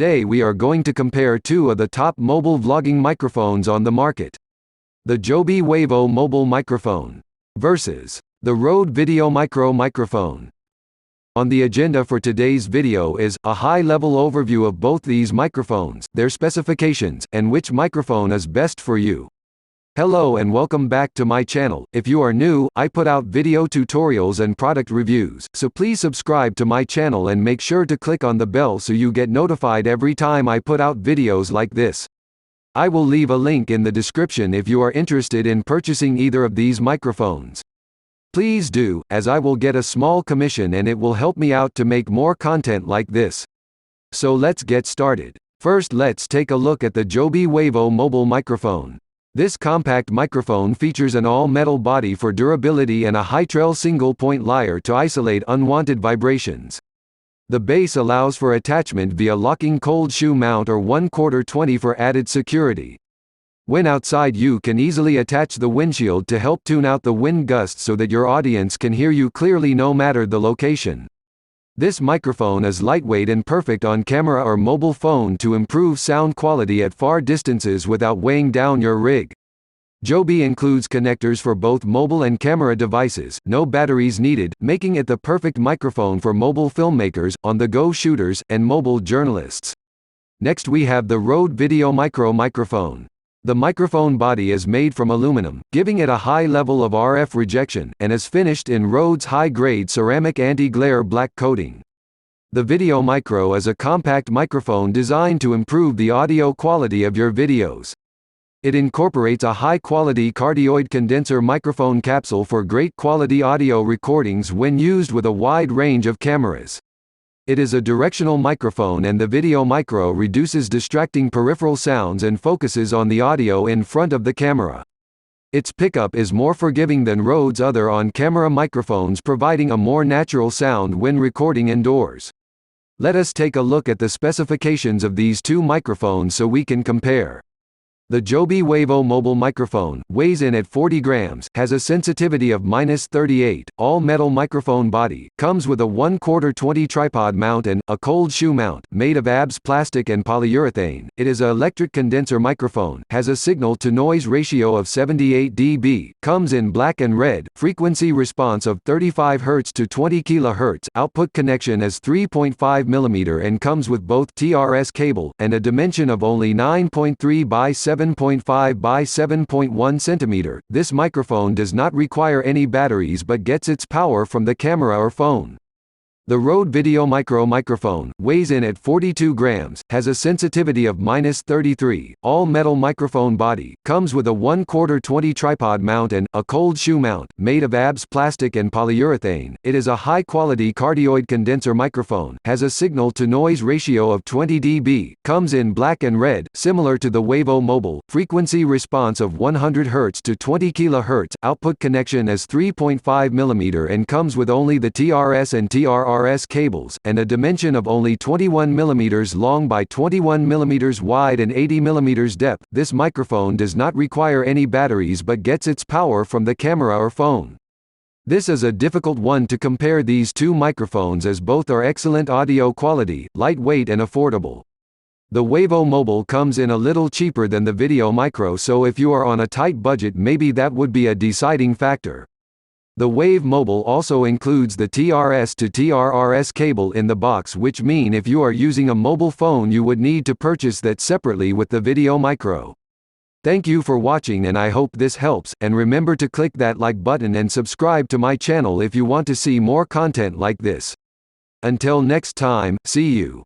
today we are going to compare two of the top mobile vlogging microphones on the market. The Joby Wavo mobile microphone versus the Rode Video Micro microphone. On the agenda for today's video is a high-level overview of both these microphones, their specifications, and which microphone is best for you. Hello and welcome back to my channel. If you are new, I put out video tutorials and product reviews, so please subscribe to my channel and make sure to click on the bell so you get notified every time I put out videos like this. I will leave a link in the description if you are interested in purchasing either of these microphones. Please do, as I will get a small commission and it will help me out to make more content like this. So let's get started. First, let's take a look at the Joby Wavo mobile microphone. This compact microphone features an all-metal body for durability and a high-trail single-point lyre to isolate unwanted vibrations. The base allows for attachment via locking cold shoe mount or 1/4 20 for added security. When outside, you can easily attach the windshield to help tune out the wind gusts so that your audience can hear you clearly no matter the location. This microphone is lightweight and perfect on camera or mobile phone to improve sound quality at far distances without weighing down your rig. Joby includes connectors for both mobile and camera devices, no batteries needed, making it the perfect microphone for mobile filmmakers, on-the-go shooters, and mobile journalists. Next we have the Rode Video Micro microphone. The microphone body is made from aluminum, giving it a high level of RF rejection, and is finished in Rode's high-grade ceramic anti-glare black coating. The Video Micro is a compact microphone designed to improve the audio quality of your videos. It incorporates a high-quality cardioid condenser microphone capsule for great quality audio recordings when used with a wide range of cameras. It is a directional microphone, and the Video Micro reduces distracting peripheral sounds and focuses on the audio in front of the camera. Its pickup is more forgiving than Rode's other on-camera microphones, providing a more natural sound when recording indoors. Let us take a look at the specifications of these two microphones so we can compare. The Joby Wavo mobile microphone weighs in at 40 grams, has a sensitivity of -38, all-metal microphone body, comes with a 1/4 20 tripod mount and a cold shoe mount, made of ABS plastic and polyurethane. It is an electric condenser microphone, has a signal-to-noise ratio of 78 dB, comes in black and red, frequency response of 35 Hz to 20 kHz, output connection is 3.5 mm and comes with both TRS cable, and a dimension of only 9.3 by 7.5 by 7.1 cm. This microphone does not require any batteries but gets its power from the camera or phone. The Rode Video Micro microphone weighs in at 42 grams, has a sensitivity of -33, all-metal microphone body, comes with a 1/4 20 tripod mount and a cold shoe mount, made of ABS plastic and polyurethane. It is a high-quality cardioid condenser microphone, has a signal-to-noise ratio of 20 dB, comes in black and red, similar to the Wavo Mobile, frequency response of 100 Hz to 20 kHz, output connection is 3.5 mm and comes with only the TRS and TRRS cables, and a dimension of only 21 mm long by 21 mm wide and 80 mm depth. This microphone does not require any batteries but gets its power from the camera or phone. This is a difficult one to compare these two microphones as both are excellent audio quality, lightweight and affordable. The Wavo Mobile comes in a little cheaper than the Video Micro, so if you are on a tight budget, maybe that would be a deciding factor. The Wave Mobile also includes the TRS to TRRS cable in the box, which mean if you are using a mobile phone you would need to purchase that separately with the Video Micro. Thank you for watching and I hope this helps, and remember to click that like button and subscribe to my channel if you want to see more content like this. Until next time, see you.